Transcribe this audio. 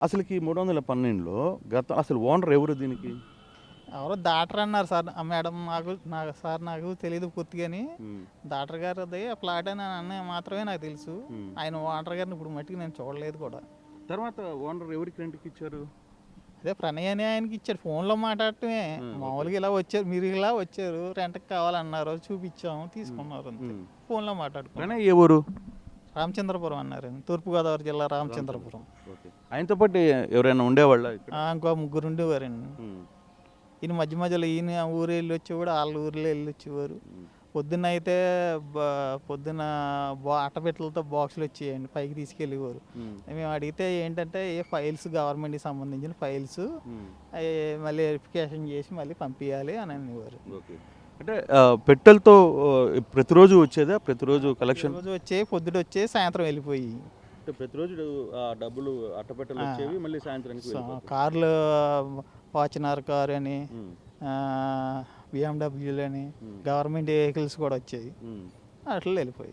అసలుకి 312లో అసలు ఓనర్ ఎవరు దీనికి? ఎవరో డాక్టర్ అన్నారు సార్. మేడం నాకు తెలీదు పూర్తిగాని. హ్మ్. డాక్టర్ గారిది ఆ ప్లాట్ అని అన్నయ్య మాత్రమే నాకు తెలుసు. హ్మ్. ఆయన ఓనర్ గారిని ఇప్పుడు మట్టికి నేను చూడలేదు కూడా. తర్వాత ఓనర్ ఎవరికి రెంట్‌కి ఇచ్చారు? అదే ప్రణయ్ అని ఆయనకి ఇచ్చాడు. ఫోన్లో మాట్లాడటమే. ఓకే. మామూలుగా ఇలా వచ్చారు, మీరు ఇలా వచ్చారు, రెంట్కి కావాలన్నారు, చూపించాము, తీసుకున్నారు అంతే. హ్మ్. ఫోన్లో మాట్లాడుకున్నాం. ప్రణయ్ ఏ ఊరు? రామచంద్రపురం అన్నారు. తూర్పుగోదావరి జిల్లా రామచంద్రపురం. ఓకే. ఆయనతో పాటు ఎవరైనా ఉండేవాళ్ళా ఇక్కడ? ఇంకో ముగ్గురు ఉండేవారండి. హ్మ్. ఈయన మధ్య మధ్యలో ఈయన ఊరు వెళ్ళి వచ్చేవాడు, వాళ్ళ ఊర్లో వెళ్ళి వచ్చేవారు. హ్మ్. పొద్దున్న అయితే పొద్దున్న అట్టపెట్టెలతో బాక్సులు వచ్చేయండి, పైకి తీసుకెళ్ళేవారు. హ్మ్. మేము అడిగితే ఏంటంటే ఏ ఫైల్స్, గవర్నమెంట్కి సంబంధించిన ఫైల్స్, హ్మ్. అవి మళ్ళీ వెరిఫికేషన్ చేసి మళ్ళీ పంపించాలి అని అనేవారు. ఓకే. అంటే పెట్టెలతో ప్రతిరోజు వచ్చేదా? ప్రతిరోజు కలెక్షన్? రోజు వచ్చే పొద్దుట వచ్చే సాయంత్రం వెళ్ళిపోయి. అంటే ప్రతిరోజు డబ్బులు అట్టపెట్టెలు వచ్చేవి, మళ్ళీ సాయంత్రానికి వెళ్ళిపోతాయి. కార్లు, ఫార్చునర్ కారు అని, హ్మ్. బిఎండబ్ల్యూలు అని, గవర్నమెంట్ వెహికల్స్ కూడా వచ్చాయి. హ్మ్. అట్లా వెళ్ళిపోయి.